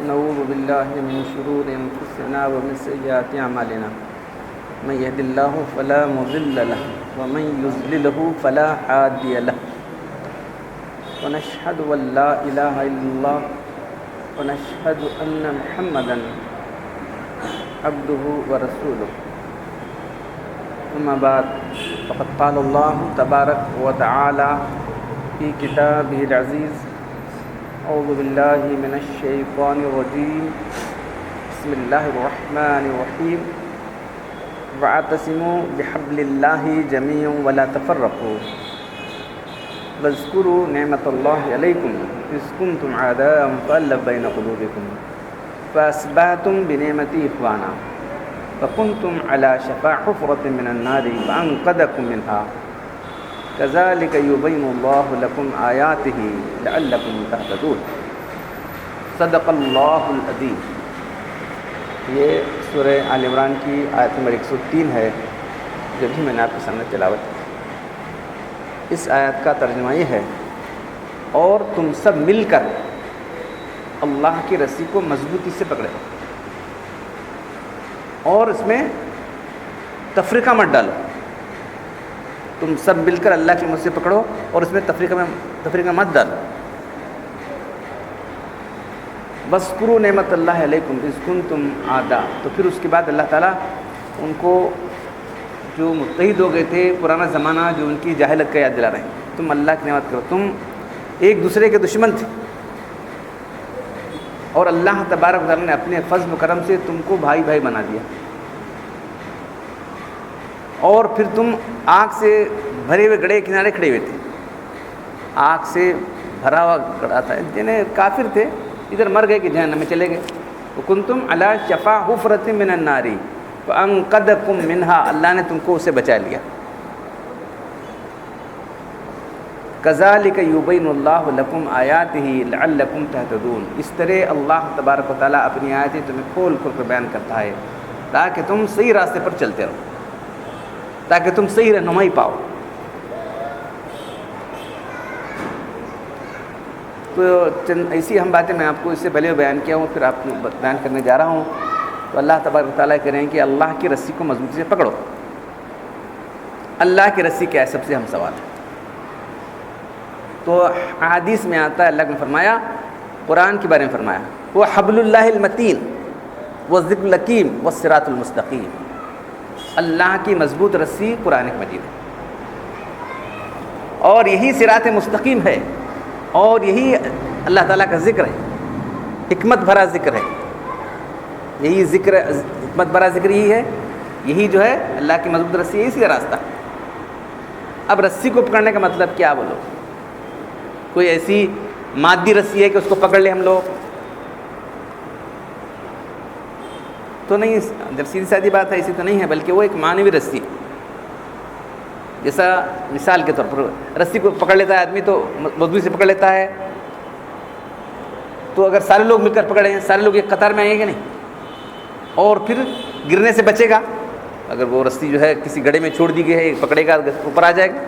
نعوذ باللہ من شرور انفسنا ومن سیئات اعمالنا من يهد الله فلا مضل له ومن يضلل فلا هادي له ونشهد ان لا اله الا الله ونشهد ان محمدا عبده ورسوله اما بعد فقد قال الله تبارك وتعالى في كتابه العزيز اعوذ بالله من الشيطان الرجيم بسم الله الرحمن الرحيم واعتصموا بحبل الله جميعا ولا تفرقوا واذكروا نعمة الله عليكم إذ كنتم أعداء فألف بين قلوبكم فأصبحتم بنعمته إخوانا وكنتم على شفا حفرة من النار فأنقذكم منها كذلك يبين الله لكم آياته لعلكم تهتدون صدق اللہ العظیم۔ یہ سورہ آل عمران کی آیت نمبر 103 ہے جو بھی میں نے آپ کے سامنے تلاوت کی۔ اس آیت کا ترجمہ یہ ہے، اور تم سب مل کر اللہ کی رسی کو مضبوطی سے پکڑے اور اس میں تفریقہ مت ڈالو۔ تم سب مل کر اللہ کی رسی پکڑو اور اس میں تفریقہ مت ڈالو۔ وَاذْكُرُوا نعمت اللہ علیکم اذ کنتم اعداء، تو پھر اس کے بعد اللہ تعالیٰ ان کو جو متحد ہو گئے تھے پرانا زمانہ جو ان کی جاہلت کا یاد دلا رہے ہیں، تم اللہ کی نعمت کرو، تم ایک دوسرے کے دشمن تھے اور اللہ تبارک و تعالیٰ نے اپنے فضل و کرم سے تم کو بھائی بھائی بنا دیا، اور پھر تم آگ سے بھرے ہوئے گڑھے کنارے کھڑے ہوئے تھے، آگ سے بھرا ہوا گڑھا تھا، جنہیں کافر تھے ادھر مر گئے کہ جہنم میں چلے گئے۔ وَكُنْتُمْ عَلَى شَفَا حُفْرَةٍ مِّنَ النَّارِ فَأَنْقَذَكُم مِّنْهَا، اللہ نے تم کو اسے بچا لیا۔ كَذَلِكَ يُبَيِّنُ اللَّهُ لَكُمْ آيَاتِهِ لَعَلَّكُمْ تَهْتَدُونَ، اس طرح اللہ تبارک و تعالیٰ اپنی آیتیں تمہیں کھول کھول کر بیان کرتا ہے تاکہ تم صحیح راستے پر چلتے رہو، تاکہ تم صحیح رہنمائی پاؤ۔ تو چند ایسی ہم باتیں میں آپ کو اس سے پہلے بیان کیا ہوں، پھر آپ کو بیان کرنے جا رہا ہوں۔ تو اللہ تبارک و تعالیٰ کہہ رہے ہیں کہ اللہ کی رسی کو مضبوطی سے پکڑو۔ اللہ کی رسی کیا ہے، سب سے ہم سوال ہے۔ تو احادیث میں آتا ہے، اللہ نے فرمایا، قرآن کے بارے میں فرمایا، وہ حبل اللہ المتین وہ ذکر الحکیم وہ صراط المستقیم، اللہ کی مضبوط رسی قرآن مجید ہے، اور یہی صراط مستقیم ہے، اور یہی اللہ تعالیٰ کا ذکر ہے، حکمت بھرا ذکر ہے، یہی ذکر حکمت بھرا ذکر یہی ہے، یہی جو ہے اللہ کی مضبوط رسی ہے، اسی کا راستہ۔ اب رسی کو پکڑنے کا مطلب کیا بولو؟ کوئی ایسی مادی رسی ہے کہ اس کو پکڑ لیں ہم لوگ تو نہیں، جب سیدھی سادھی بات ہے ایسی تو نہیں ہے، بلکہ وہ ایک معنوی رسی ہے۔ جیسا مثال کے طور پر رسی کو پکڑ لیتا ہے آدمی تو مضبوطی سے پکڑ لیتا ہے، تو اگر سارے لوگ مل کر پکڑیں، سارے لوگ ایک قطار میں آئیں گے نہیں، اور پھر گرنے سے بچے گا۔ اگر وہ رسی جو ہے کسی گڑھے میں چھوڑ دی گئی ہے، پکڑے گا اوپر آ جائے گا۔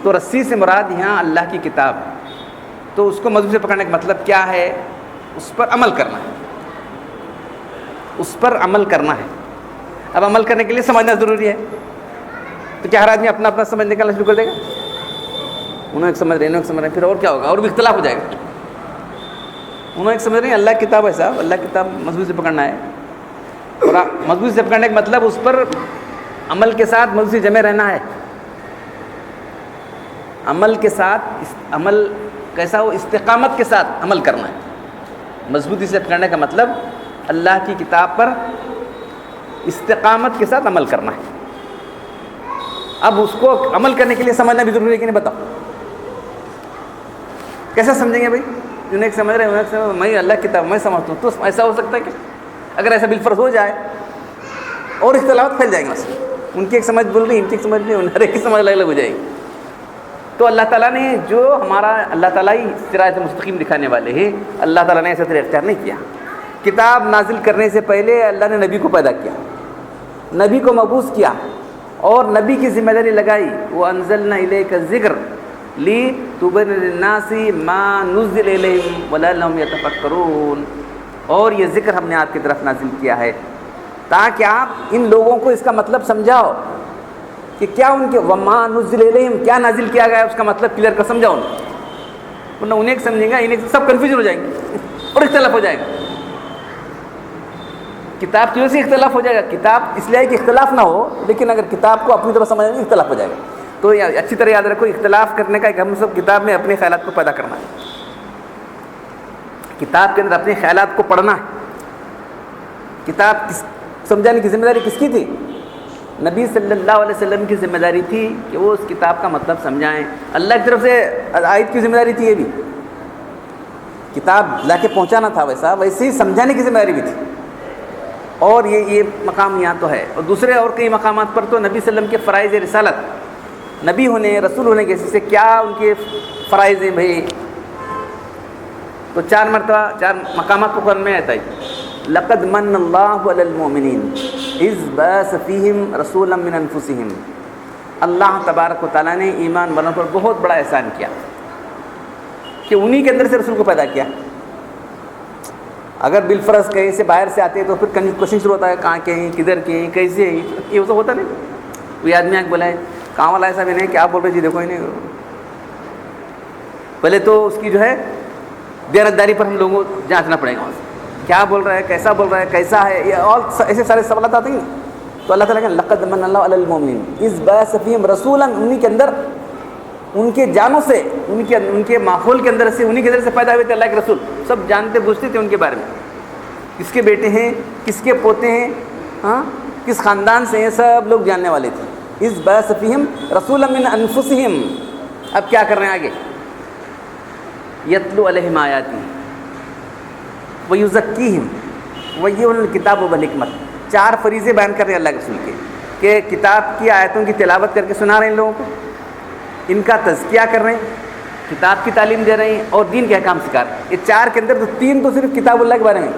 تو رسی سے مراد یہاں اللہ کی کتاب ہے، تو اس کو مضبوطی سے پکڑنے کا مطلب کیا ہے؟ اس پر عمل کرنا ہے، اس پر عمل کرنا ہے۔ اب عمل کرنے کے لیے سمجھنا ضروری ہے، تو کیا ہر آدمی اپنا اپنا سمجھ نکالنا شروع کر دے گا؟ انہوں ایک سمجھ رہے ہیں، انہوں ایک سمجھ رہے ہیں، پھر اور کیا ہوگا؟ اور بھی اختلاف ہو جائے گا۔ انہوں ایک سمجھ رہے ہیں اللہ کی کتاب ہے صاحب، اللہ کی کتاب مضبوط سے پکڑنا ہے، اور مضبوط سے پکڑنے کا مطلب اس پر عمل کے ساتھ مضبوط سے جمے رہنا ہے۔ عمل کے ساتھ عمل کیسا ہو؟ استقامت کے ساتھ عمل کرنا ہے۔ مضبوطی سے پکڑنے کا مطلب اللہ کی کتاب پر استقامت کے ساتھ عمل کرنا ہے۔ اب اس کو عمل کرنے کے لیے سمجھنا بھی ضروری ہے کہ نہیں؟ بتاؤ کیسے سمجھیں گے بھائی؟ انہیں ایک سمجھ رہے ہیں، میں اللہ کی کتاب میں سمجھتا ہوں، تو ایسا ہو سکتا ہے کہ اگر ایسا بالفرض ہو جائے اور اختلافات پھیل جائیں گے، ان کی ایک سمجھ بول رہی، ان کی ایک سمجھ نہیں، ہر ایک کی سمجھ الگ الگ ہو جائے گی۔ تو اللہ تعالیٰ نے جو ہمارا اللہ تعالیٰ ہی صراط مستقیم دکھانے والے ہیں، اللہ تعالیٰ نے ایسا طریقہ اختیار نہیں کیا۔ کتاب نازل کرنے سے پہلے اللہ نے نبی کو پیدا کیا، نبی کو مبعوث کیا، اور نبی کی ذمہ داری لگائی، وہ انزلنا الیک الذکر لی تبین للناس ما نزل الیہم ولعلہم یتفکرون، اور یہ ذکر ہم نے آپ کی طرف نازل کیا ہے تاکہ آپ ان لوگوں کو اس کا مطلب سمجھاؤ کہ کیا ان کے وما نزل الیہم کیا نازل کیا گیا ہے، اس کا مطلب کلیئر کر سمجھاؤ ان کو، ورنہ انہیں ایک سمجھیں گا انہیں سب کنفیوژن ہو جائیں گے اور اختلاف ہو جائے گا۔ کتاب کی وجہ سے اختلاف ہو جائے گا، کتاب اس لیے کہ اختلاف نہ ہو، لیکن اگر کتاب کو اپنی طرف سمجھیں گے اختلاف ہو جائے گا۔ تو اچھی طرح یاد رکھو، اختلاف کرنے کا ایک ہم سب کتاب میں اپنے خیالات کو پیدا کرنا ہے، کتاب کے اندر اپنے خیالات کو پڑھنا ہے۔ کتاب سمجھانے کی ذمہ داری کس کی تھی؟ نبی صلی اللہ علیہ وسلم کی ذمہ داری تھی کہ وہ اس کتاب کا مطلب سمجھائیں۔ اللہ کی طرف سے آیت کی ذمہ داری تھی، یہ بھی کتاب لا کے پہنچانا تھا، ویسے ہی سمجھانے کی ذمہ داری بھی تھی۔ اور یہ مقام یہاں تو ہے، اور دوسرے اور کئی مقامات پر تو نبی صلی اللہ علیہ وسلم کے فرائض رسالت، نبی ہونے رسول ہونے کے حیثیت سے کیا ان کے فرائض ہیں بھائی، تو 4 مرتبہ 4 مقامات کو قرآن میں آتا ہے، لقد من اللہ علی المؤمنین اذ بعث فیہم رسولا من انفسہم، اللہ تبارک و تعالیٰ نے ایمان والوں پر بہت بڑا احسان کیا کہ انہی کے اندر سے رسول کو پیدا کیا۔ اگر بالفرض کہیں سے باہر سے آتے تو پھر کوشچن شروع ہوتا ہے، کہاں کے ہیں، کدھر کے ہیں، کیسے ہیں، یہ تو ہوتا نہیں۔ کوئی آدمی آ کے بولا ہے کہاں والا ایسا بھی نہیں، کیا بول رہے جی دیکھو انہیں، پہلے تو اس کی جو ہے دیانتداری پر ہم لوگوں کو جانچنا پڑے گا، کیا بول رہا ہے، کیسا بول رہا ہے، کیسا ہے، یہ اور ایسے سارے سوالات آتے ہیں۔ تو اللہ تعالیٰ کہ لقد من اللہ علی المؤمنین اذ بعث فیہم رسولا، انہی کے اندر ان کے جانوں سے، ان کے ماحول کے اندر سے، انہی کے اندر سے پیدا ہوئے تھے اللہ کے رسول، سب جانتے بوجھتے تھے ان کے بارے میں، کس کے بیٹے ہیں، کس کے پوتے ہیں، ہاں کس خاندان سے ہیں، سب لوگ جاننے والے تھے۔ اذ بعث فیہم رسولا من انفسہم، اب کیا کر رہے ہیں آگے، یتلو علیہم آیاتی ویزکیہم ویعلمہم الکتاب والحکمت، 4 فریضے بیان کر رہے ہیں اللہ کے رسول کے، کہ کتاب کی آیتوں کی تلاوت کر کے سنا رہے ہیں ان لوگوں کو، ان کا تزکیہ کر رہے ہیں، کتاب کی تعلیم دے رہے ہیں، اور دین کے احکام سکھا رہے ہیں۔ یہ 4 کے اندر تو 3 تو صرف کتاب اللہ کے بارے میں،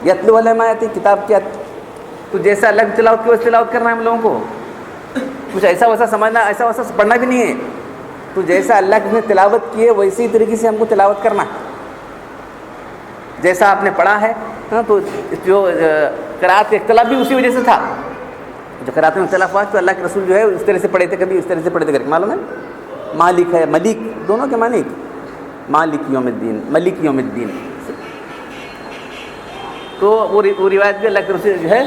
یتلو علیہم آیاتی، کتاب کی تو جیسا اللہ کی تلاوت کی ویسے تلاوت کرنا ہے ہم لوگوں کو، کچھ ایسا ویسا سمجھنا، ایسا ویسا پڑھنا بھی نہیں ہے، تو جیسا اللہ کی نے تلاوت کی ہے ویسے ہی طریقے سے ہم کو تلاوت کرنا ہے، جیسا آپ نے پڑھا ہے۔ تو جو قرأت کا اختلاف بھی اسی وجہ سے تھا، جو قرأت میں اختلاف ہوا تو اللہ کے رسول جو ہے اس طرح سے پڑھے تھے، کبھی اس طرح سے پڑھے تھے، کر کے معلوم ہے مالک ہے، ملک، دونوں کے معنی مالک یوم الدین، ملک یوم الدین، تو وہ روایت بھی اللہ کے رسول جو ہے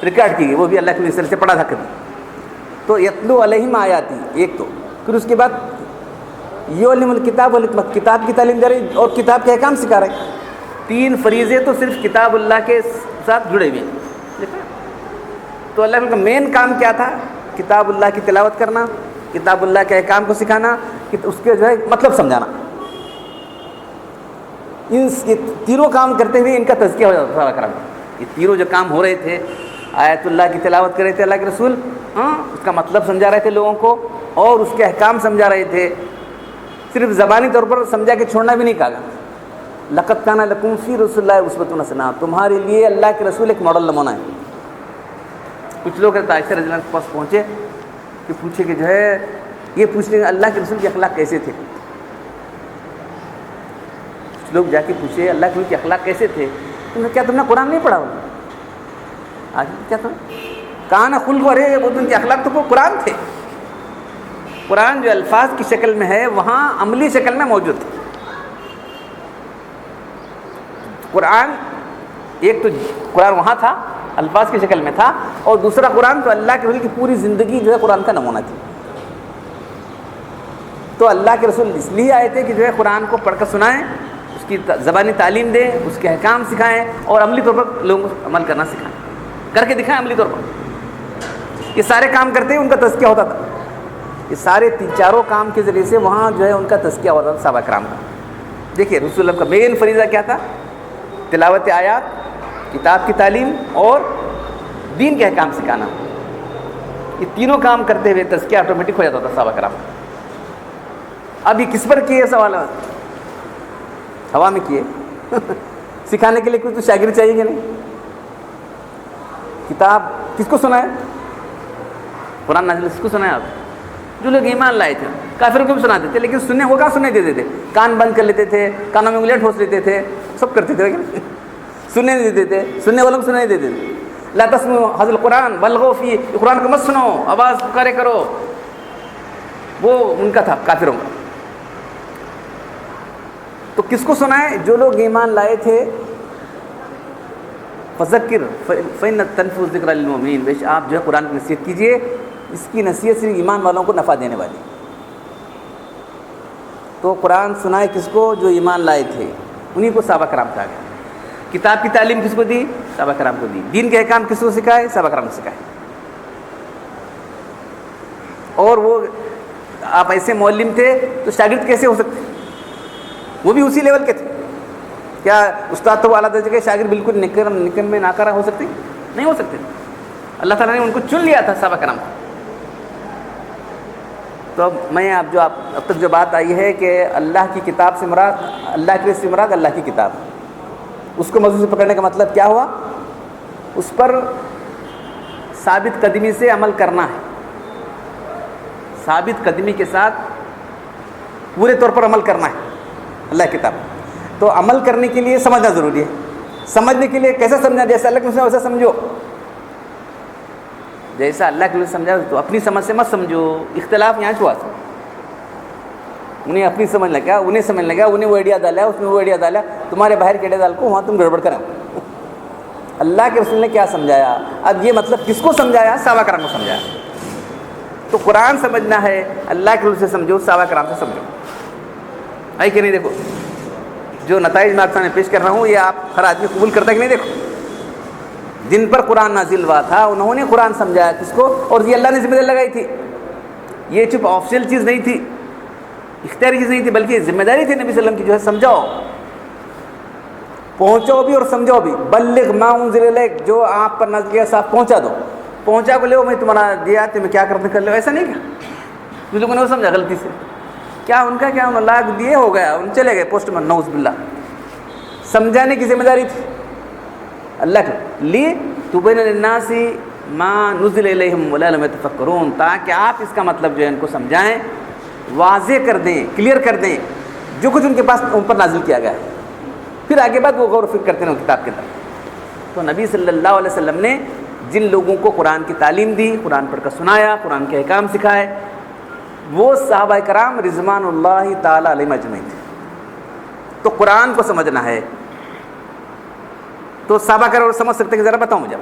ریکارڈ کی گئی، وہ بھی اللہ کے رسول سے پڑھا تھا کبھی۔ تو یتلو علیہم آیاتی ایک، تو پھر اس کے بعد یعلم الکتاب والحکمت، کتاب کی تعلیم دے رہے اور کتاب کے احکام سکھا رہے۔ 3 فریضے تو صرف کتاب اللہ کے ساتھ جڑے ہوئے ہیں۔ تو اللہ کا مین کام کیا تھا؟ کتاب اللہ کی تلاوت کرنا، کتاب اللہ کے احکام کو سکھانا، اس کے جو ہے مطلب سمجھانا۔ ان تینوں کام کرتے ہوئے ان کا تزکیہ ہو جاتا تھا کرام، یہ تینوں جو کام ہو رہے تھے، آیت اللہ کی تلاوت کر رہے تھے اللہ کے رسول، اس کا مطلب سمجھا رہے تھے لوگوں کو، اور اس کے احکام سمجھا رہے تھے، صرف زبانی طور پر سمجھا کے چھوڑنا بھی نہیں کہا گا۔ لقد کان لکم فی رسول اللہ اسوۃ حسنہ، تمہارے لیے اللہ کے رسول ایک ماڈل نمونہ ہے۔ کچھ لوگ عائشہ رضی اللہ عنہا کے پاس پہنچے کہ پوچھے کہ جو ہے یہ پوچھ لیں اللہ کے رسول کے اخلاق کیسے تھے، کچھ لوگ جا کے پوچھے اللہ کے رسول کے اخلاق کیسے تھے، کیا تم نے قرآن نہیں پڑھا؟ آج کیا تھا کان خلق، ارے وہ ان کے اخلاق تو قرآن تھے، قرآن جو الفاظ کی شکل میں ہے وہاں عملی شکل میں موجود ہے۔ قرآن ایک تو قرآن وہاں تھا الفاظ کی شکل میں تھا، اور دوسرا قرآن تو اللہ کے رسول کی پوری زندگی جو ہے قرآن کا نمونہ تھی۔ تو اللہ کے رسول اس لیے آئے تھے کہ جو ہے قرآن کو پڑھ کر سنائیں، اس کی زبانی تعلیم دیں، اس کے احکام سکھائیں، اور عملی طور پر لوگوں کو عمل کرنا سکھائیں، کر کے دکھائیں عملی طور پر۔ یہ سارے کام کرتے ہیں ان کا تزکیہ ہوتا تھا، یہ سارے 4 کام کے ذریعے سے وہاں جو ہے ان کا تزکیہ ہوتا تھا صحابہ کرام کا۔ دیکھیے رسول اللہ کا مین فریضہ کیا تھا؟ تلاوت آیات، کتاب کی تعلیم اور دین کے احکام سکھانا۔ یہ تینوں کام کرتے ہوئے تزکیہ آٹومیٹک ہو جاتا تھا صحابہ کرام۔ اب یہ کس پر کیے سوال؟ ہوا میں کیے سکھانے کے لیے کچھ تو شاگرد چاہیے کہ نہیں؟ کتاب کس کو سنائے؟ قرآن نازل کس کو سنائے آپ؟ جو لوگ ایمان لائے تھے کافروں کو بھی سناتے تھے، لیکن سننے وہ کہاں سننے دیتے تھے، کان بند کر لیتے تھے، کانوں میں انگلیاں ٹھوس لیتے تھے، سب کرتے تھے، لیکن سننے نہیں دیتے تھے، سننے والوں کو سننے نہیں دیتے تھے. لا تسمعوا هذا القرآن والغوا فيه، قرآن کو مت سنو، آواز پکارے کرو، وہ ان کا تھا کافروں کا. تو کس کو سنائے؟ جو لوگ ایمان لائے تھے. فذکر فإن تنفع الذکر للمؤمنین، بے شک آپ جو ہے قرآن کی نصیحت کیجئے، اس کی نصیحت صرف ایمان والوں کو نفع دینے والی. تو قرآن سنائے کس کو؟ جو ایمان لائے تھے، انہیں کو صحابہ کرام کہا گیا. کتاب کی تعلیم کس کو دی؟ صحابہ کرام کو دی. دین کے احکام کس کو سکھائے؟ صحابہ کرام کو سکھائے. اور وہ آپ ایسے معلم تھے تو شاگرد کیسے ہو سکتے؟ وہ بھی اسی لیول کے تھے. کیا استاد تو اعلیٰ درجے کے، شاگرد بالکل نکم میں ناکارہ ہو سکتے؟ نہیں ہو سکتے. اللہ تعالیٰ نے ان کو چن لیا تھا صحابہ کرام کو. تو اب تک جو بات آئی ہے کہ اللہ کی کتاب سے مراد، اللہ کی رسول سے مراد اللہ کی کتاب، اس کو موضوع سے پکڑنے کا مطلب کیا ہوا؟ اس پر ثابت قدمی سے عمل کرنا ہے، ثابت قدمی کے ساتھ پورے طور پر عمل کرنا ہے اللہ کی کتاب. تو عمل کرنے کے لیے سمجھنا ضروری ہے. سمجھنے کے لیے کیسا سمجھنا؟ جیسا اللہ کے رسول ویسا سمجھو، جیسا اللہ کے رسول سمجھا. تو اپنی سمجھ سے مت سمجھو. اختلاف یہاں ہوا، انہیں اپنی سمجھ لگا، انہیں سمجھ لگا، انہیں وہ آئیڈیا ڈالا، اس میں وہ آئیڈیا ڈالا، تمہارے باہر کے آئیڈیا ڈال کو وہاں تم گڑبڑ کرو. اللہ کے رسول نے کیا سمجھایا؟ اب یہ مطلب کس کو سمجھایا؟ صحابہ کرام کو سمجھایا. تو قرآن سمجھنا ہے اللہ کے رسول سے سمجھو، صحابہ کرام سے سمجھو. ہے کہ نہیں؟ دیکھو جو نتائج میں آپ سامنے پیش کر رہا ہوں، یہ آپ ہر آدمی قبول کرتا ہے کہ نہیں؟ دیکھو جن پر قرآن نازل ہوا تھا انہوں نے قرآن سمجھایا کس کو، اور یہ اللہ نے ذمہ داری لگائی تھی. یہ چپ آفیشیل چیز نہیں تھی، اختیاری چیز نہیں تھی، بلکہ ذمہ داری تھی نبی صلی اللہ علیہ وسلم کی، جو ہے سمجھاؤ، پہنچاؤ بھی اور سمجھاؤ بھی. بلغ ما انزل الیک، جو آپ پر نازل کیا صاحب پہنچا دو. پہنچا کو لے میں تمہارا دیا تمہیں کیا کرتے کر لو، ایسا نہیں کیا. جو لوگوں نے وہ سمجھا غلطی سے، کیا ان کا کیا اللہ دیے ہو گیا، ان چلے گئے پوسٹ میں، نعوذ باللہ. سمجھانے کی ذمہ داری تھی اللہ کی لی تبین للناس ما نزل الیہم ولعلہم یتفکرون، تاکہ آپ اس کا مطلب جو ہے ان کو سمجھائیں، واضح کر دیں، کلیئر کر دیں جو کچھ ان کے پاس ان پر نازل کیا گیا ہے. پھر آگے بعد وہ غور و فکر کرتے ہیں کتاب کے اندر. تو نبی صلی اللہ علیہ وسلم نے جن لوگوں کو قرآن کی تعلیم دی، قرآن پڑھ کر سنایا، قرآن کے احکام سکھائے، وہ صحابہ کرام رضوان اللہ تعالی علیہم اجمعین تھے. تو قرآن کو سمجھنا ہے. تو صحابہ کرام سمجھ سکتے کہ ذرا بتاؤ مجھے،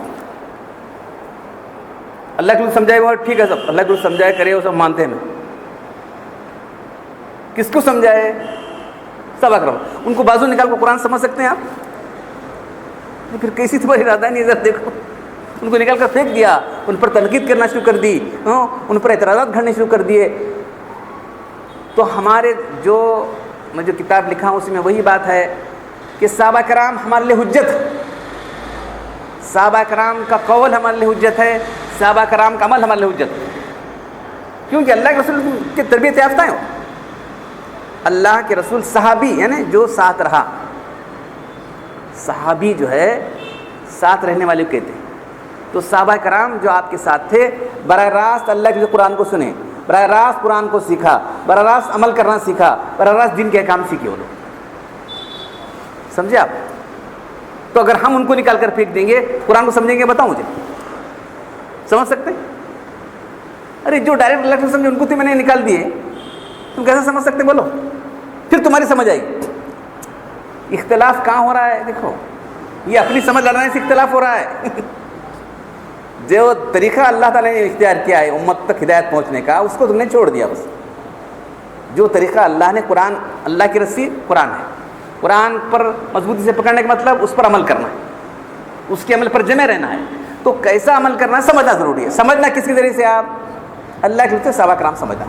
اللہ کے لیے سمجھائے وہ ٹھیک ہے، سب اللہ کے لیے سمجھائے کرے وہ سب مانتے ہیں. کس کو سمجھائے؟ صحابہ کرام. ان کو بازو نکال کو قرآن سمجھ سکتے ہیں آپ؟ پھر کیسی تمہاری ارادہ نہیں، ذرا دیکھو. ان کو نکال کر پھینک دیا، ان پر تنقید کرنا شروع کر دی، ان پر اعتراضات گھڑنے شروع کر دیے. تو ہمارے میں جو کتاب لکھا ہوں اس میں وہی بات ہے کہ صحابہ کرام ہمارے لیے حجت، صحابہ کرام کا قول ہمارے لیے حجت ہے، صحابہ کرام کا عمل ہمارے لیے حجت ہے. کیونکہ اللہ کے رسول کی تربیت یافتہ ہیں. اللہ کے رسول صحابی یعنی جو ساتھ رہا، صحابی جو ہے ساتھ رہنے والے کو کہتے ہیں. تو صحابہ کرام جو آپ کے ساتھ تھے، براہ راست اللہ کے قرآن کو سنے، براہ راست قرآن کو سیکھا، براہ راست عمل کرنا سیکھا، براہ راست دین کے احکام سیکھے وہ لوگ. سمجھے آپ؟ تو اگر ہم ان کو نکال کر پھینک دیں گے، قرآن کو سمجھیں گے؟ بتاؤ مجھے، سمجھ سکتے؟ ارے جو ڈائریکٹ اللہ کو سمجھے ان کو تو میں نے نکال دیے، تم کیسے سمجھ سکتے؟ بولو. پھر تمہاری سمجھ آئی. اختلاف کہاں ہو رہا ہے؟ دیکھو یہ اپنی سمجھ لڑانے سے اختلاف ہو رہا ہے. جو طریقہ اللہ تعالیٰ نے اختیار کیا ہے امت تک ہدایت پہنچنے کا، اس کو تم نے چھوڑ دیا. بس جو طریقہ اللہ نے قرآن، اللہ کی رسی قرآن ہے، قرآن پر مضبوطی سے پکڑنے کا مطلب اس پر عمل کرنا ہے، اس کے عمل پر جمے رہنا ہے. تو کیسا عمل کرنا ہے سمجھنا ضروری ہے. سمجھنا کس کے ذریعے سے؟ آپ اللہ کے رسول صحابہ کرام سمجھنا.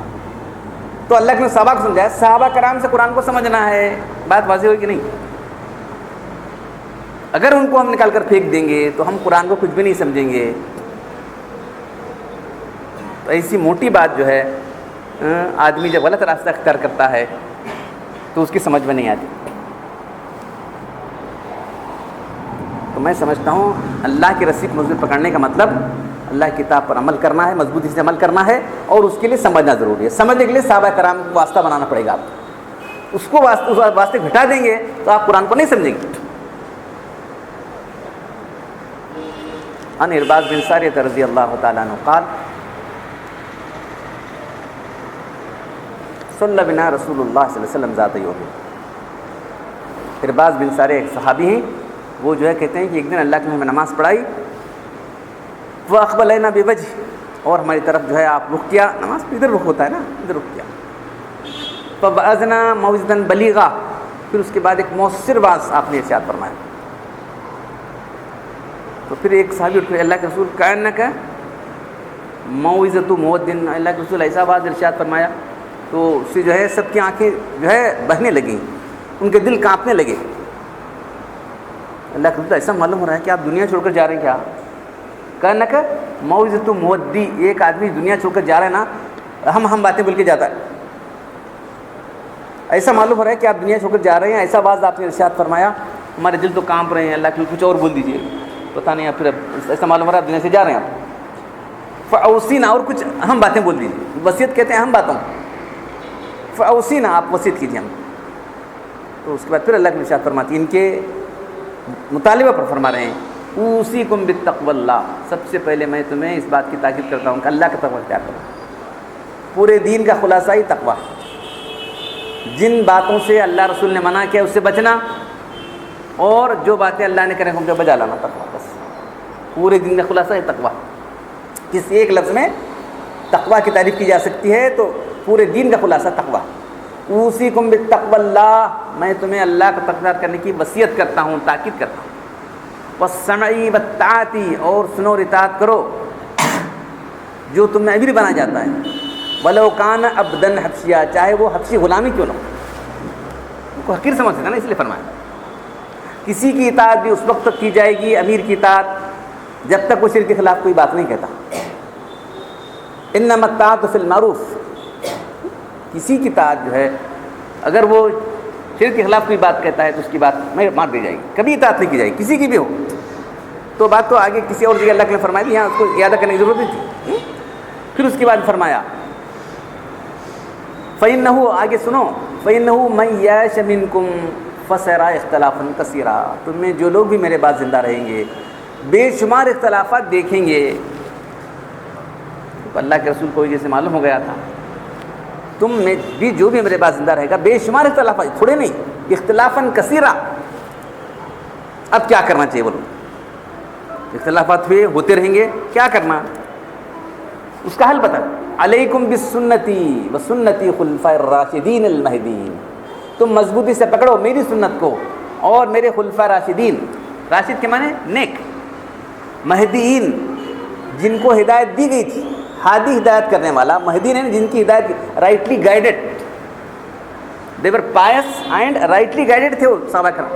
تو اللہ کے صحابہ کو سمجھایا، صحابہ کرام سے قرآن کو سمجھنا ہے. بات واضح ہوئی کہ نہیں؟ اگر ان کو ہم نکال کر پھینک دیں گے تو ہم قرآن کو کچھ بھی نہیں سمجھیں گے. تو ایسی موٹی بات جو ہے آدمی جب غلط راستہ اختیار کرتا ہے تو اس کی سمجھ میں نہیں آتی. تو میں سمجھتا ہوں اللہ کی رسی کو مضبوط پکڑنے کا مطلب اللہ کی کتاب پر عمل کرنا ہے، مضبوطی سے عمل کرنا ہے، اور اس کے لیے سمجھنا ضروری ہے۔ سمجھنے کے لیے صحابہ کرام کو واسطہ بنانا پڑے گا آپ کو، اس کو واسطے گھٹا دیں گے تو آپ قرآن کو نہیں سمجھیں گے۔ عن ارباز بن ساریہ رضی اللہ تعالیٰ عنہ قال صلی بنا رسول اللہ صلی اللہ علیہ وسلم ذات یوم۔ ارباز بن ساریہ ایک صحابی ہیں، وہ جو ہے کہتے ہیں کہ ایک دن اللہ کے ہمیں نماز پڑھائی، وہ اقبلنا بوجہ، اور ہماری طرف جو ہے آپ رخ کیا، نماز ادھر رخ ہوتا ہے نا، ادھر رخ کیا، فوعظنا موعظۃ بلیغہ، پھر اس کے بعد ایک مؤثر واعظ آپ نے ارشاد فرمایا۔ تو پھر ایک صحابی اٹھ کر اللہ کے رسول کأنک موعظۃ مؤذن، اللہ کے رسول ایسا واعظ ارشاد فرمایا، تو اس سے جو ہے سب کی آنکھیں جو ہے بہنے لگیں، ان کے دل کانپنے لگے۔ اللہ کے رسول ایسا معلوم ہو رہا ہے کہ آپ دنیا چھوڑ کر جا رہے ہیں کیا؟ کأنک موعظۃ مودی، ایک آدمی دنیا چھوڑ کر جا رہا ہے نا، ہم باتیں بول کے جاتا ہے، ایسا معلوم ہو رہا ہے کہ آپ دنیا چھوڑ کر جا رہے ہیں، ایسا واعظ آپ نے ارشاد فرمایا، ہمارے دل تو کانپ رہے ہیں، اللہ کے کچھ اور بول دیجیے، پتہ نہیں، پھر ایسا معلوم ہو رہا ہے دنیا سے جا رہے ہیں آپ، فاوصینا، اور کچھ اہم باتیں بول دیجیے، وصیت کہتے ہیں اہم باتوں، فاوصینا، آپ وصیت کیجیے ہم۔ تو اس کے بعد پھر اللہ کے ارشاد فرماتی ان کے مطالبہ پر فرما رہے ہیں، اوصیکم بالتقوی اللہ، سب سے پہلے میں تمہیں اس بات کی تاکید کرتا ہوں کہ اللہ کا تقوی اختیار کرو۔ پورے دین کا خلاصہ ہی تقوی، جن باتوں سے اللہ رسول نے منع کیا اس سے بچنا، اور جو باتیں اللہ نے کریں ان کے بجا لانا، تقوی، بس پورے دین کا خلاصہ ہے تقوی۔ کسی ایک لفظ میں تقوی کی تعریف کی جا سکتی ہے تو پورے دین کا خلاصہ تقوی۔ اوصیکم بالتقوی اللہ، میں تمہیں اللہ کا تقوی کرنے کی وصیت کرتا ہوں، تاکید کرتا ہوں۔ والسمع والطاعۃ، اور سنو اور اطاعت کرو جو تمہیں امیر بنا جاتا ہے، ولو کان عبدا حبشیا، چاہے وہ حبشی غلامی کیوں نہ ہو، ان کو حقیر سمجھتے تھا نا، اس لیے فرمایا کسی کی اطاعت بھی اس وقت تک کی جائے گی، امیر کی اطاعت، جب تک وہ شرک کے خلاف کوئی بات نہیں کہتا۔ انما الطاعۃ فی المعروف، کسی کی اطاعت جو ہے اگر وہ شرک کے خلاف کوئی بات کہتا ہے تو اس کی بات میں مار دی جائے گی، کبھی اطاعت نہیں کی جائے گی، کسی کی بھی ہو۔ تو بات تو آگے کسی اور جگہ اللہ کے نے فرمائی تھی، یہاں اس کو یاد کرنے کی ضرورت نہیں تھی۔ پھر اس کے بعد فرمایا فَإِنَّهُ، آگے سنو، فَإِنَّهُ مَن يَعِشْ مِنكُمْ فَسَيَرَىٰ اخْتِلَافًا كَثِيرًا، تم میں جو لوگ بھی میرے بعد زندہ رہیں گے بے شمار اختلافات دیکھیں گے۔ تو اللہ کے رسول کو جیسے معلوم ہو گیا تھا، تم میں بھی جو بھی میرے بعد زندہ رہے گا بے شمار اختلافات، تھوڑے نہیں، اختلافاً کثیرا۔ اب کیا کرنا چاہیے بولو؟ اختلافات ہوتے رہیں گے، کیا کرنا؟ اس کا حل بتا، علیکم بسنتی وسنتی خلفاء الراشدین المہدیین، تم مضبوطی سے پکڑو میری سنت کو اور میرے خلفاء راشدین، راشد کے معنی نیک، مہدیین جن کو ہدایت دی گئی تھی، ہادی ہدایت کرنے والا، مہدیین ہیں جن کی ہدایت rightly guided, they were pious and rightly guided تھے وہ صحابہ کرام۔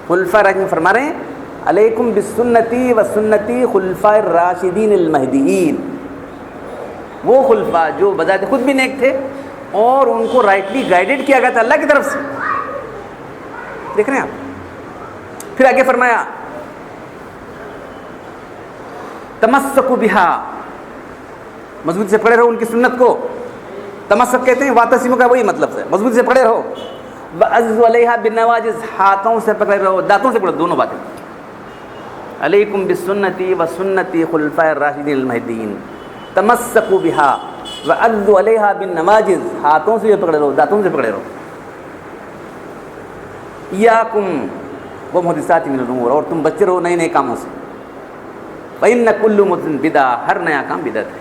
خلفاء راشدین فرما رہے ہیں علیکم بسنتی وسنتی خلفاء الراشدین المہدیین، وہ خلفاء جو بذات خود بھی نیک تھے اور ان کو رائٹلی گائیڈڈ کیا گیا تھا اللہ کی طرف سے، دیکھ رہے ہیں آپ۔ پھر آگے فرمایا تمسکوا بہا، مضبوطی سے پکڑے رہو ان کی سنت کو، تمسک کہتے ہیں واعتصموا کا وہی مطلب ہے، مضبوطی سے پکڑے رہو، وعضوا علیہا بالنواجذ، ہاتھوں سے پکڑے رہو، دانتوں سے پکڑو، دونوں باتیں، علیکم بسنتی وسنتی خلفاء الراشدین المہدیین، تمسکوا بہا وعضوا علیہا بالنواجذ، ہاتھوں سے پکڑے رہو، دانتوں سے پکڑے رہو، ایاکم ومحدثات من الامور، اور تم بچے رہو نئے نئے کاموں سے، فإن کل محدث بدعہ، ہر نیا کام بدعت ہے۔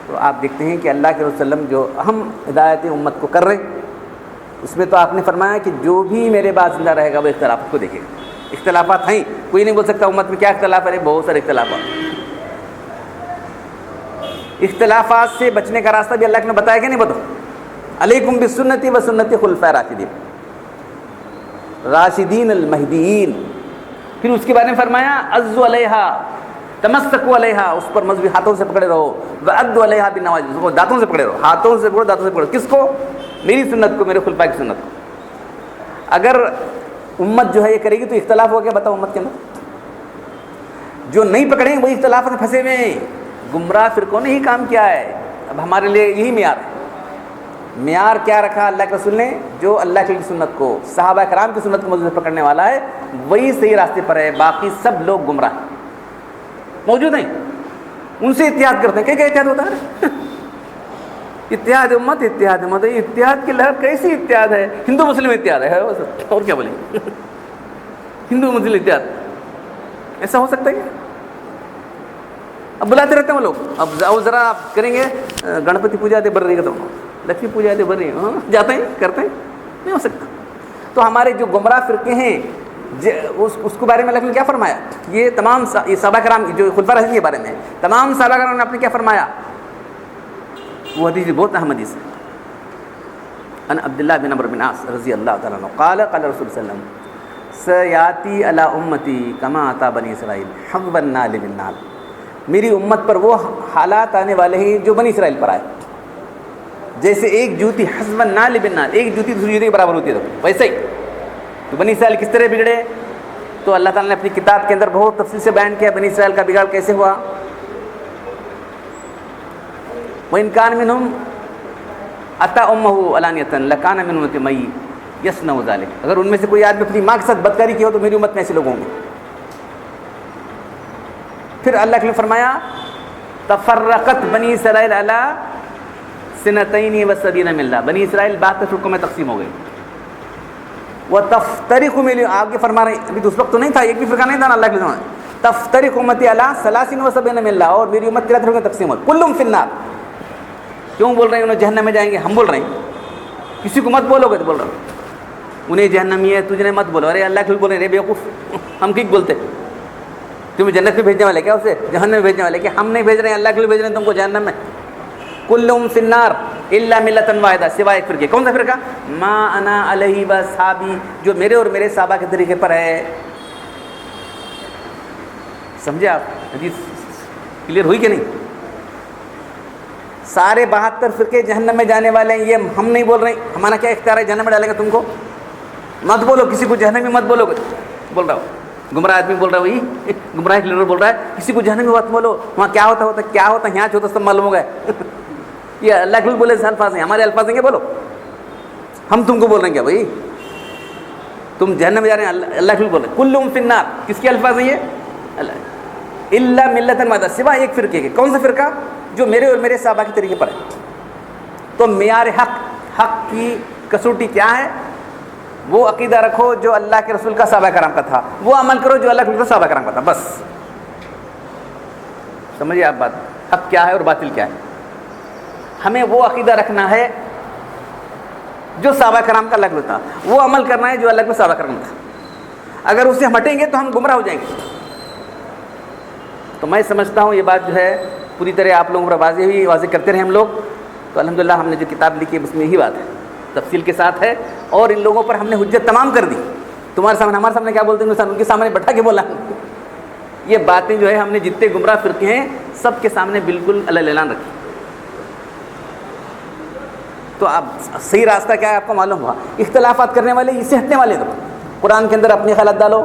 تو آپ دیکھتے ہیں کہ اللہ کے رسول صلی اللہ علیہ وسلم جو اہم ہدایت امت کو کر رہے، اس میں تو آپ نے فرمایا کہ جو بھی میرے بعد زندہ رہے گا وہ اختلافات کو دیکھے گا۔ اختلافات ہیں، کوئی نہیں بول سکتا امت میں کیا اختلاف ہے، بہت سارے اختلافات۔ اختلافات سے بچنے کا راستہ بھی اللہ نے بتایا کہ نہیں بتاؤ، علیکم بسنتی وسنتی خلفاء راشدین المہدیین۔ پھر اس کے بارے میں فرمایا عضوا علیہا، تمسکوا علیہا، اس پر مضبوط ہاتھوں سے پکڑے رہو، وعضوا علیہا بالنواجذ، اس کو دانتوں سے پکڑے رہو، ہاتھوں سے پکڑو، دانتوں سے پکڑو، کس کو؟ میری سنت کو، میرے خلفاء کی سنت کو۔ اگر امت جو ہے یہ کرے گی تو اختلاف ہو گیا، بتاؤ امت کے اندر جو نہیں پکڑیں وہی اختلافات میں پھنسے ہوئے ہیں. گمراہ فرقوں نے ہی کام کیا ہے. اب ہمارے لیے یہی معیار ہے. معیار کیا رکھا اللہ کے رسول نے؟ جو اللہ کی سنت کو، صحابہ کرام کی سنت کو مضبوط پکڑنے والا ہے وہی صحیح راستے پر ہے. باقی سب لوگ گمراہ موجود ہیں، ان سے اتحاد کرتے ہیں. کیا اتحاد ہوتا ہے؟ اتحاد امت، اتحاد امت. اتحاد کی لہر کیسی اتحاد ہے؟ ہندو مسلم اتحاد ہے اور کیا بولیں؟ ہندو مسلم اتحاد ایسا ہو سکتا ہے کیا؟ اب بلاتے رہتے ہیں وہ لوگ. اب ذرا آپ کریں گے گنپتی پوجا دے بر رہی تو لکشمی پوجا دے بر رہی جاتے ہیں کرتے ہیں، نہیں ہو سکتا. تو ہمارے جو گمراہ فرقے ہیں اس کے بارے میں اللہ نے کیا فرمایا؟ یہ تمام یہ صحابہ کرام جو خلفاء راشدین کے بارے میں تمام صحابہ کرام نے آپ نے کیا فرمایا؟ وہ حدیث بہت اہم حدیث ہے. ان عبداللہ بن عمرو بن عاص رضی اللہ تعالیٰ عنہ قال قال رسول صلی اللہ علیہ وسلم سیاتی علی امتی کما آتا بنی اسرائیل حظب النال بالنال. میری امت پر وہ حالات آنے والے ہیں جو بنی اسرائیل پر آئے. جیسے ایک جوتی حظب النال بالنال، ایک جوتی دوسری جوتی کے برابر ہوتی ہے، ویسے ہی. تو بنی اسرائیل کس طرح بگڑے؟ تو اللہ تعالیٰ نے اپنی کتاب کے اندر بہت تفصیل سے بیان کیا بنی اسرائیل کا بگاڑ کیسے ہوا. وَإِنْ كَانَ مِنْهُمْ أَتَى أُمَّهُ عَلَانِيَةً لَكَانَ مِنْ أُمَّتِي مَن يَصْنَعُ ذَلِكَ. اگر ان میں سے کوئی آدمی اپنی ماں کے ساتھ بدکاری کی ہو تو میری امت میں ایسے لوگ ہوں گے. پھر اللہ نے فرمایا تفرقت بنی اسرائیل علی سنتین و سبعین ملہ. بنی اسرائیل 72 فرقوں میں تقسیم ہو گئی. وتفترق ملی آگے فرما رہے ہیں، ابھی تو اس وقت تو نہیں تھا، ایک بھی فرقہ نہیں تھا نا. اللہ کے فرمایا تفترق امتی علی 30 و 70 ملہ، اور میری امت 73 فرقوں میں تقسیم ہو گئی. کلہم فی النار. کیوں بول رہے ہیں انہیں جہنم میں جائیں گے؟ ہم بول رہے ہیں کسی کو مت بولو گے تو بول رہا ہوں انہیں جہنمی ہے، تجھے مت بولو. ارے اللہ کے بول رہے ہیں بیوقوف، ہم کیوں بولتے؟ تمہیں جنت میں بھیجنے والے کیا اسے جہنم میں بھیجنے والے؟ کہ ہم نہیں بھیج رہے ہیں، اللہ کے لیے بھیج رہے ہیں تم کو جہنم میں. کلہم فی النار الا ملۃ واحدہ، سوائے ایک فرقے. کون سا فرقہ؟ ما انا علیہ واصحابی، جو میرے اور میرے صحابہ کے طریقے پر ہے. سمجھے آپ؟ حدیث کلیئر ہوئی کہ نہیں؟ سارے 72 فرقے جہنم میں جانے والے ہیں، یہ ہم نہیں بول رہے ہیں. ہمارا کیا اختیار ہے جہنم میں ڈالے گا تم کو؟ مت بولو کسی کو جہنم میں مت بولو. بول رہا ہوں گمراہ آدمی بول رہا ہے، وہی گمراہ لیڈر بول رہا ہے کسی کو جہنم میں مت بولو. وہاں کیا ہوتا کیا ہوتا یہاں جو ہوتا سب معلوم ہو گئے. یہ اللہ کے بولے سے الفاظ ہیں، ہمارے الفاظ ہیں کیا؟ بولو ہم تم کو بول رہے ہیں کیا بھائی تم جہنم میں جا رہے ہیں؟ اللہ کے بول رہے ہیں کلہم فی النار. کس کے الفاظ ہیں یہ؟ اللہ الا ملۃ واحدہ، سوائے ایک فرقے کے. کون سا فرقہ؟ جو میرے اور میرے صحابہ کے طریقے پر ہے. تو معیار حق کی کسوٹی کیا ہے؟ وہ عقیدہ رکھو جو اللہ کے رسول کا صحابہ کرام کا تھا، وہ عمل کرو جو اللہ کے رسول کا صحابہ کرام کا تھا. بس سمجھیے آپ بات. حق کیا ہے اور باطل کیا ہے. ہمیں وہ عقیدہ رکھنا ہے جو صحابہ کرام کا اللہ کے رسول تھا، وہ عمل کرنا ہے جو اللہ کے صحابہ کرام تھا. اگر اس سے ہٹیں گے تو ہم گمراہ ہو جائیں گے. تو میں سمجھتا ہوں یہ بات جو ہے پوری طرح آپ لوگوں پر واضح ہوئی. واضح کرتے رہے ہم لوگ. تو الحمدللہ ہم نے جو کتاب لکھی ہے اس میں یہی بات ہے، تفصیل کے ساتھ ہے. اور ان لوگوں پر ہم نے حجت تمام کر دی. تمہارے سامنے ہمارے سامنے کیا بولتے ہیں ان کے سامنے بٹھا کے بولا. یہ باتیں جو ہے ہم نے جتنے گمراہ فرقے ہیں سب کے سامنے بالکل اعلان رکھی. تو اب صحیح راستہ کیا ہے آپ کو معلوم ہوا. اختلافات کرنے والے اس سے ہٹنے والے تو قرآن کے اندر اپنے خیالات ڈالو.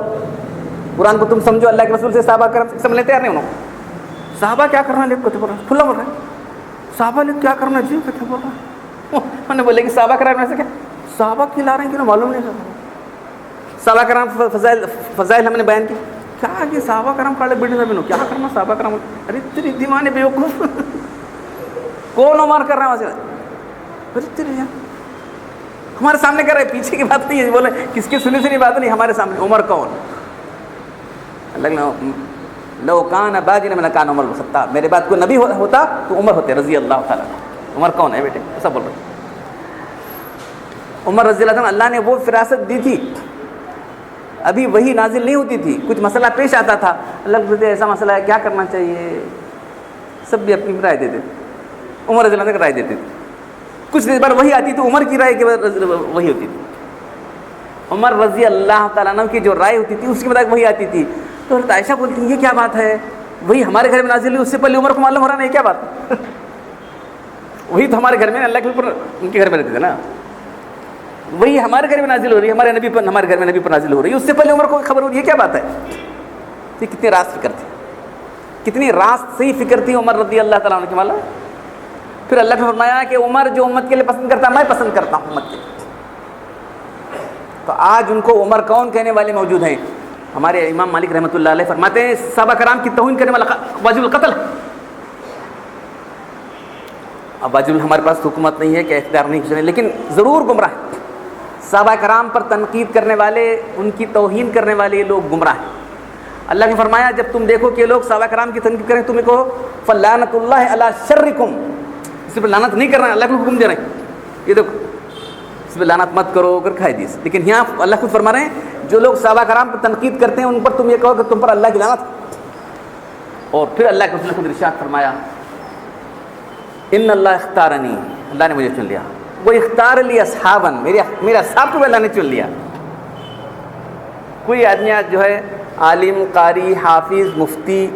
قرآن کو تم سمجھو، اللہ کے رسول سے صحابہ کرام سمجھنے تیار نہیں. انہوں صحابہ کیا کرنا لے کہتے بول رہا کھلا بول رہے ہیں صحابہ لے کیا کرنا جی کہتے بول رہا. انہوں نے بولے کہ صحابہ کرام ایسے کیا صحابہ کھلا رہے ہیں کہ معلوم نہیں. صحابہ کرام فضائل ہم نے بیان کی. کیا کہ صحابہ کرام کھڑے بیٹھے سب کیا کرنا صحابہ کرام. ارے تیری دیوانے بیوقوف کون عمر کر رہا ہے وہاں سے. ہمارے سامنے کر رہے پیچھے کی بات نہیں ہے. بولے کس کی سنی سنی بات نہیں. ہمارے سامنے عمر کون؟ لو کان باجن من کان عمر الخطاب. میرے بعد کوئی نبی ہوتا تو عمر ہوتے رضی اللہ تعالیٰ. عمر کون ہے بیٹے؟ ایسا بول رہے. عمر رضی اللہ عنہ اللہ نے وہ فراست دی تھی، ابھی وہی نازل نہیں ہوتی تھی. کچھ مسئلہ پیش آتا تھا، اللہ کہتے ایسا مسئلہ ہے کیا کرنا چاہیے. سب بھی اپنی رائے دیتے تھے. عمر رضی اللہ عنہ رائے دیتے تھے. کچھ دیر بعد وہی آتی تو عمر کی رائے کے بعد وہی ہوتی تھی. عمر رضی اللہ تعالیٰ عنہ کی جو رائے ہوتی تھی اس کے بعد وہی آتی تھی. تو حضرت عائشہ بولتی ہیں یہ کیا بات ہے، وہی ہمارے گھر میں نازل ہوئی اس سے پہلے عمر کو معلوم ہو رہا نہیں کیا بات. وہی تو ہمارے گھر میں اللہ کے اوپر ان کے گھر میں رہتے تھے نا. وہی ہمارے گھر میں نازل ہو رہی ہے، ہمارے نبی پر ہمارے گھر میں نبی پر نازل ہو رہی ہے، اس سے پہلے عمر کو خبر ہو رہی ہے کیا بات ہے. یہ کتنے راست فکر تھے. کتنی راست صحیح فکر تھی عمر رضی اللہ تعالیٰ عنہ کی مولا. پھر اللہ نے فرمایا کہ عمر جو امت کے لیے پسند کرتا ہے میں پسند کرتا ہوں امت کے لیے. تو آج ان کو عمر کون کہنے والے موجود ہیں؟ ہمارے امام مالک رحمۃ اللہ علیہ فرماتے ہیں صحابہ کرام کی توہین کرنے والا واجب القتل. اب واجب ہمارے پاس حکومت نہیں ہے کہ اختیار نہیں کچھ نہیں، لیکن ضرور گمراہ ہیں. صحابہ کرام پر تنقید کرنے والے، ان کی توہین کرنے والے لوگ گمراہ ہیں. اللہ نے فرمایا جب تم دیکھو کہ لوگ صحابہ کرام کی تنقید کریں تمہیں کہو فلعنۃ اللہ علی شرکم، اس پہ لعنت نہیں کرنا، اللہ کو حکم دے رہے ہیں. یہ دیکھو اس پہ لعنت مت کرو اگر کھائے دیس، لیکن یہاں اللہ خود فرما رہے ہیں جو لوگ صحابہ کرام پر تنقید کرتے ہیں ان پر تم یہ کہو کہ تم پر اللہ کی لعنت. اور پھر اللہ کے رسول نے خود ارشاد فرمایا ان اللہ اختارنی، اللہ نے مجھے چن لیا، وہ اختار لی اصحابا، میرے اصحاب کو اللہ نے چن لیا. کوئی آدمی آج جو ہے عالم، قاری، حافظ، مفتی،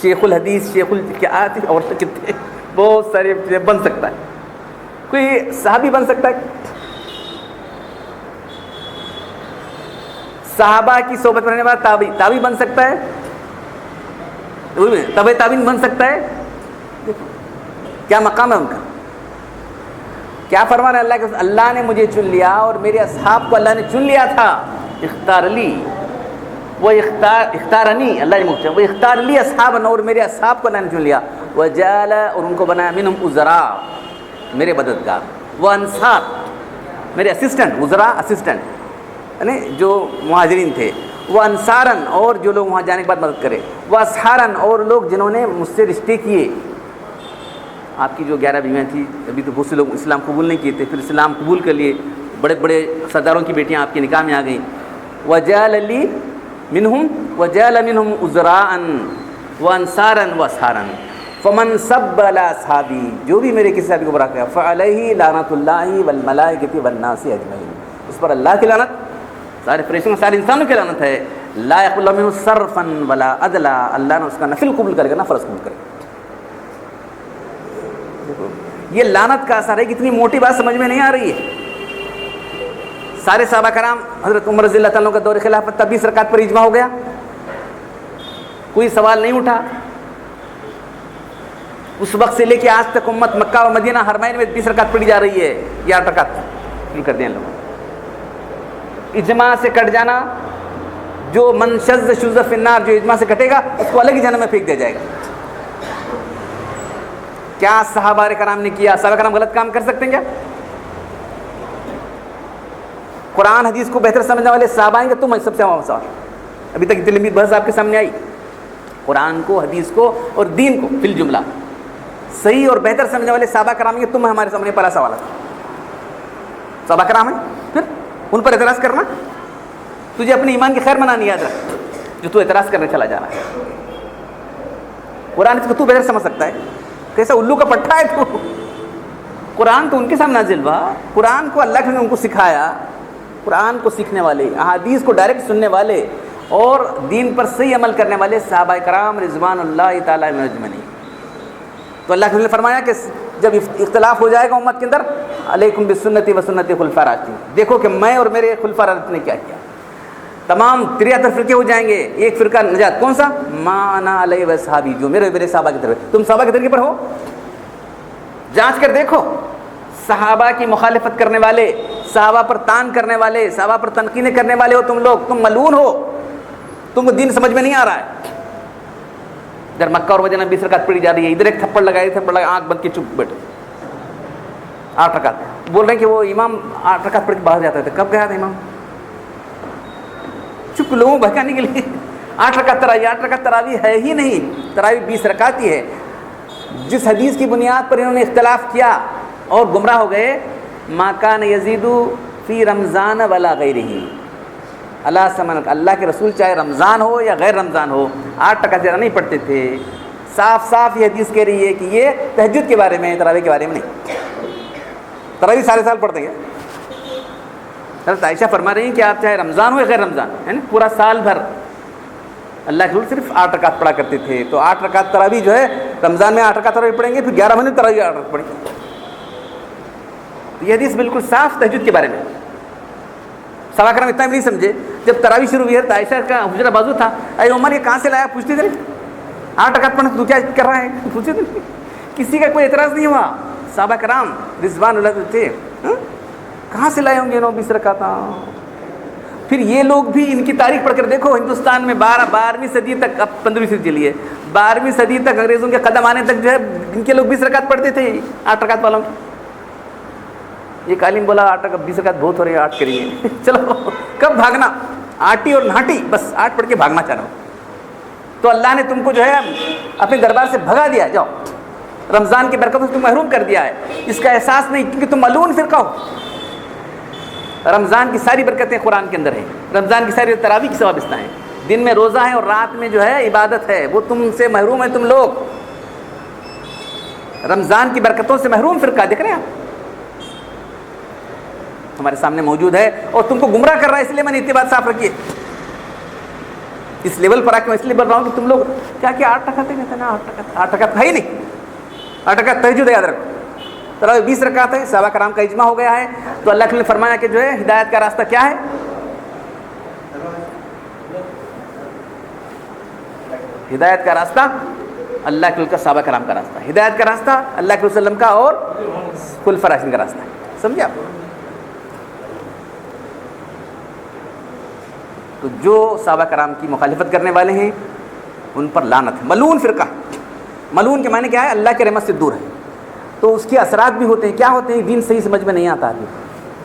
شیخ الحدیث، شیخ کیا اور کتنے بہت سارے بن سکتا ہے. کوئی صحابی بن سکتا ہے، صحابہ کی صحبت میں رہنے والا تابعی بن سکتا ہے، تابعی تابعین بن سکتا ہے. کیا مقام ہے ان کا، کیا فرمان ہے اللہ کے. اللہ نے مجھے چن لیا اور میرے اصحاب کو اللہ نے چن لیا تھا. اختار لی وہ اختارنی، اللہ نے مجھے وہ اختار لی اصحابا، اور میرے اصحاب کو اللہ نے چن لیا. وجعل، اور ان کو بنایا منہم عذرا، میرے مددگار. وہ انصار، میرے اسسٹنٹ، عذرا اسسٹنٹ یعنی جو مہاجرین تھے. وہ انصارن، اور جو لوگ وہاں جانے کے بعد مدد کرے. وہ اسحارن، اور لوگ جنہوں نے مجھ سے رشتے کیے. آپ کی جو 11 بیویاں تھیں ابھی تو بہت سے لوگ اسلام قبول نہیں کیے تھے، پھر اسلام قبول کر لیے. بڑے بڑے سرداروں کی بیٹیاں آپ کے نکاح میں آ گئیں. وجعل لی منہم وجعل منہم عذراء وانصارا واسحارا فمن سب علی اصحابی، جو بھی میرے کسی صحابی کو برا کیا فعلیہ لعنۃ اللہ والملائکۃ والناس اجمعین، اس پر اللہ کی لعنت، سارے فرشتوں سارے انسانوں کی لعنت ہے. لا یقبل اللہ منہ صرفا ولا عدلا، اللہ نے اس کا نفل قبول کرے گا نہ فرض قبول کرے گا. یہ لعنت کا اثر ہے. کتنی موٹی بات سمجھ میں نہیں آ رہی ہے. سارے صحابہ کرام، حضرت عمر رضی اللہ تعالیٰ کا دور خلافت تب 20 رکعت پر اجماع ہو گیا، کوئی سوال نہیں اٹھا. اس وقت سے لے کے آج تک امت مکہ و مدینہ حرمین میں 20 رکعت پڑھی جا رہی ہے. 8 رکعت شروع کر دیں لوگوں. اجماع سے کٹ جانا، جو من شذ شذ فی النار، جو اجماع سے کٹے گا اس کو الگ ہی جہنم میں پھینک دیا جائے گا. کیا صحابہ کرام نے کیا؟ صحابہ کرام غلط کام کر سکتے ہیں کیا؟ قرآن حدیث کو بہتر سمجھنے والے صحابہ ہیں کہ تم سب سے عوام سوال. ابھی تک اتنی لمبی بحث آپ کے سامنے آئی. قرآن کو، حدیث کو اور دین کو فی الجملہ صحیح اور بہتر سمجھنے والے صحابہ کرام ہیں کہ تم ہمارے سامنے پہلا سوال ہے. صحابہ کرام ہیں، پھر ان پر اعتراض کرنا، تجھے اپنے ایمان کی خیر منانی یاد رکھ جو تو اعتراض کرنے چلا جا رہا ہے. قرآن اس کو تو بہتر سمجھ سکتا ہے. کیسا الو کا پٹھا ہے تو. قرآن تو ان کے سامنے نازل ہوا، قرآن کو اللہ نے ان کو سکھایا. قرآن کو سیکھنے والے، احادیث کو ڈائریکٹ سننے والے اور دین پر صحیح عمل کرنے والے صحابہ کرام رضوان اللہ تعالیٰ اجمعین. تو اللہ نے فرمایا کہ جب اختلاف ہو جائے گا امت کے اندر، علیکم بسنتی و سنت خلفاء راشدین، دیکھو کہ میں اور میرے خلفاء راشدین نے کیا کیا. تمام 73 فرقے ہو جائیں گے. ایک فرقہ نجات، کون سا؟ ما انا علیہ و صحابی، جو میرے صحابہ کی طرف. تم صحابہ کے طریقے پر ہو؟ جانچ کر دیکھو. صحابہ کی مخالفت کرنے والے، صحابہ پر تان کرنے والے، صحابہ پر تنقیدیں کرنے والے ہو تم لوگ. تم ملعون ہو، تم کو دین سمجھ میں نہیں آ رہا ہے. ادھر مکہ اور مدینہ 20 رکعت پڑھی جا رہی ہے، ادھر ایک تھپڑ لگائے، آنکھ بند کے چپ بیٹھے. 8 رکعت بول رہے ہیں کہ وہ امام 8 رکعت پڑھ کے باہر جاتا تھا. کب گیا تھا امام؟ چپ لوگوں بہکانے کے لیے. 8 رکعت تراویح، 8 رکعت تراویح ہے ہی نہیں. تراویح 20 رکعت ہی ہے. جس حدیث کی بنیاد پر انہوں نے اختلاف کیا اور گمراہ ہو گئے، ما کان یزید فی رمضان ولا غیرہ، اللہ سمن، اللہ کے رسول چاہے رمضان ہو یا غیر رمضان ہو 8 رکعت زیادہ نہیں پڑھتے تھے. صاف صاف یہ حدیث کہہ رہی ہے کہ یہ تہجد کے بارے میں، تراویح کے بارے میں نہیں. تراویح سارے سال پڑھتے ہیں. حضرت عائشہ فرما رہی ہیں کہ آپ چاہے رمضان ہو یا غیر رمضان، یعنی پورا سال بھر اللہ کے رسول صرف 8 رکعت پڑھا کرتے تھے. تو 8 رکعت تراویح جو ہے رمضان میں 8 رکعت تراویح پڑھیں گے، پھر 11 مہینے تراویح 8 رکعت پڑھیں گے. یہ حدیث بالکل صاف تہجد کے بارے میں. صحابہ کرام اتنا بھی نہیں سمجھے. جب تراویح شروع ہوئی ہے تو عائشہ کا حجرہ بازو تھا، اے عمر یہ کہاں سے لایا؟ پوچھتے تھے 8 رکعت پڑھنے تو کیا کر رہا ہے پوچھے تو کسی کا کوئی اعتراض نہیں ہوا. صحابہ کرام رضوان اللہ تھے, کہاں سے لائے ہوں گے 9-20 رکعت. پھر یہ لوگ بھی ان کی تاریخ پڑھ کر دیکھو, ہندوستان میں 12ویں صدی تک, اب 15ویں صدی چلیے, 12ویں صدی تک انگریزوں کے قدم آنے تک جو ہے ان کے لوگ 20 رکعت پڑھتے تھے 8 رکعت والوں کی. ایک عالم بولا 20 رکعت بہت ہو رہی ہے, 8 کریں گے. چلو کب بھاگنا, آٹی اور ناٹی, بس 8 پڑھ کے بھاگنا چاہ رہا ہوں. تو اللہ نے تم کو جو ہے اپنے دربار سے بھگا دیا, جاؤ رمضان کی برکتوں سے تم محروم کر دیا ہے. اس کا احساس نہیں, کیونکہ تم ملعون فرقہ ہو. رمضان کی ساری برکتیں قرآن کے اندر ہیں, رمضان کی ساری تراویح کی ثواب ہیں, دن میں روزہ ہے اور رات میں جو ہے عبادت ہے, وہ تم سے محروم ہے. تم لوگ رمضان کی برکتوں سے محروم فرقہ دیکھ رہے ہیں آپ ہمارے سامنے موجود ہے, اور تم کو گمراہ کر رہا ہے. اس لیے میں نے اتباع صاف رکھی ہے. اس لیول پر آ کے میں اس لیے بول رہا ہوں کہ تم لوگ کیا 8 رکعت کہتے ہیں نا, 8 رکعت ہے ہی نہیں. 8 رکعت تہجد یاد رکھو, 20 رکعت ہے. صحابہ کرام کا اجماع ہو گیا ہے. تو اللہ نے فرمایا کہ جو ہے ہدایت کا راستہ کیا ہے, ہدایت کا راستہ اللہ کے صحابہ کرام کا راستہ, ہدایت کا راستہ اللہ کے وسلم کا اور خلفاء راشدین کا راستہ ہے. سمجھے آپ؟ تو جو صحابہ کرام کی مخالفت کرنے والے ہیں ان پر لعنت ہے. ملعون فرقہ, ملعون کے معنی کیا ہے, اللہ کے رحمت سے دور ہے. تو اس کے اثرات بھی ہوتے ہیں. کیا ہوتے ہیں, دین صحیح سمجھ میں نہیں آتا آدمی.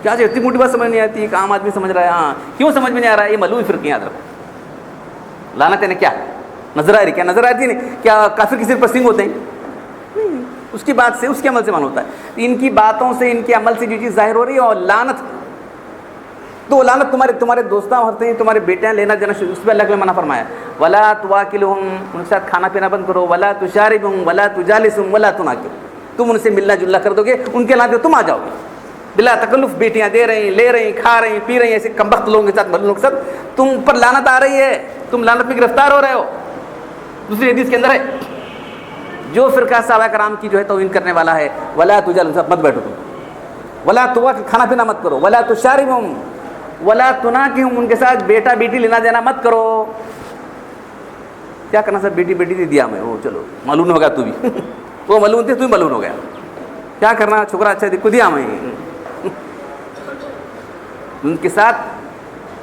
کیا اتنی موٹی بات سمجھ نہیں آتی, ایک عام آدمی سمجھ رہا ہے. ہاں کیوں سمجھ میں نہیں آ رہا ہے, یہ ملعون فرقے یاد رکھو. لعنت ہے کیا نظر آ رہی, کیا نظر آتی نہیں, کیا کافر کسی پر سنگ ہوتے ہیں, اس کی بات سے, اس کے عمل سے معلوم ہوتا ہے. ان کی باتوں سے, ان کے عمل سے جو چیز ظاہر ہو رہی ہے, اور لعنت, تو لعنت تمہارے دوستاں ہوتے ہیں, تمہارے بیٹیاں لینا دینا, اس پہ اللہ نے منع فرمایا, ولا تواکلہم, ان کے ساتھ کھانا پینا بند کرو, ولا تشاربہم ولا تجالسہم ولا تناکر, تم ان سے ملنا جلنا کر دو گے, ان کے ناطے تم آ جاؤ گے بلا تکلف. بیٹیاں دے رہی ہیں, لے رہی ہیں, کھا رہی ہیں, پی رہی ہیں, ایسے کمبخت لوگوں کے ساتھ ملون کے ساتھ, تم پر لعنت آ رہی ہے, تم لعنت میں گرفتار ہو رہے ہو. دوسری حدیث کے اندر ہے, جو فرقہ صحابہ کرام کی جو ہے توہین کرنے والا ہے, ولا تجالسوا, مت بیٹھو تم, ولا تواکل, کھانا پینا مت کرو, ولا تشاربہم ولا تناکحہم, ان کے ساتھ بیٹا بیٹی لینا دینا مت کرو. کیا کرنا سر, بیٹی بیٹی دے دیا میں, وہ چلو ملعون ہو گیا تو بھی. وہ ملعون تھے, تو بھی ملعون ہو گیا. کیا کرنا, چھوکرا اچھا کو دیا میں. ان کے ساتھ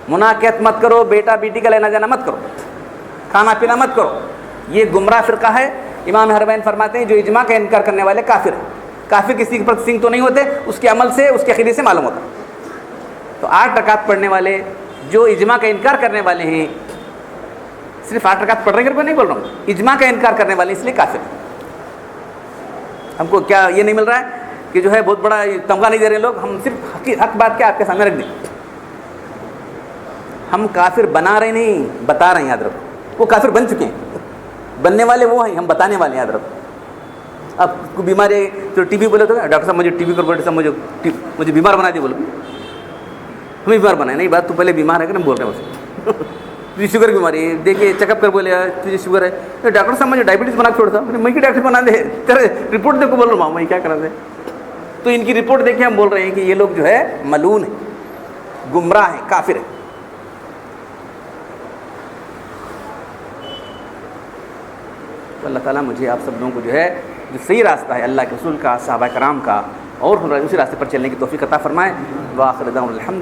مناکحت مت کرو, بیٹا بیٹی کا لینا دینا مت کرو, کھانا پینا مت کرو. یہ گمراہ فرقہ ہے. امام حرمین فرماتے ہیں جو اجماع کا انکار کرنے والے کافر ہیں. کافر کسی پر سنگ تو نہیں ہوتے, اس کے عمل سے, اس کے عقیدے سے معلوم ہوتا. تو 8 رکعت پڑھنے والے جو اجماع کا انکار کرنے والے ہیں, صرف 8 رکعت پڑھ رہے ہیں, نہیں بول رہا ہوں, اجماع کا انکار کرنے والے اس لیے کافر ہیں. ہم کو کیا یہ نہیں مل رہا ہے کہ جو ہے بہت بڑا تمغہ نہیں دے رہے لوگ, ہم صرف حق بات کیا آپ کے سامنے رکھ دیں. ہم کافر بنا رہے نہیں, بتا رہے ہیں, یاد رکھو. وہ کافر بن چکے ہیں, بننے والے وہ ہیں, ہم بتانے والے ہیں, یاد رکھو. اب کوئی بیمار ہے تو ٹی بی بولے تو ڈاکٹر صاحب مجھے ٹی بی کر, صاحب مجھے بیمار بنا دیا, بولو ہمیں بیمار بنائے نہیں, بات تو پہلے بیمار ہے کہ نہیں بول رہے ہیں اسے. تجھے شوگر کی بیماری ہے, دیکھیے چیک اپ کر, بولے تجھے شوگر ہے, ڈاکٹر صاحب مجھے ڈائبٹیز بنا چھوڑ تھا, میں کی ڈاکٹر بنا دے, تیرے رپورٹ دیکھو, بول رہا ہوں میں کیا کرا دے. تو ان کی رپورٹ دیکھیں, ہم بول رہے ہیں کہ یہ لوگ جو ہے ملعون ہیں, گمراہ ہیں, کافر ہیں. تو اللہ تعالیٰ مجھے آپ سب لوگوں کو جو ہے جو صحیح راستہ ہے اللہ کے رسول کا, صحابہ کرام کا, اور اسی راستے پر چلنے کی توفیق عطا فرمائے. وآخر دعوانا الحمد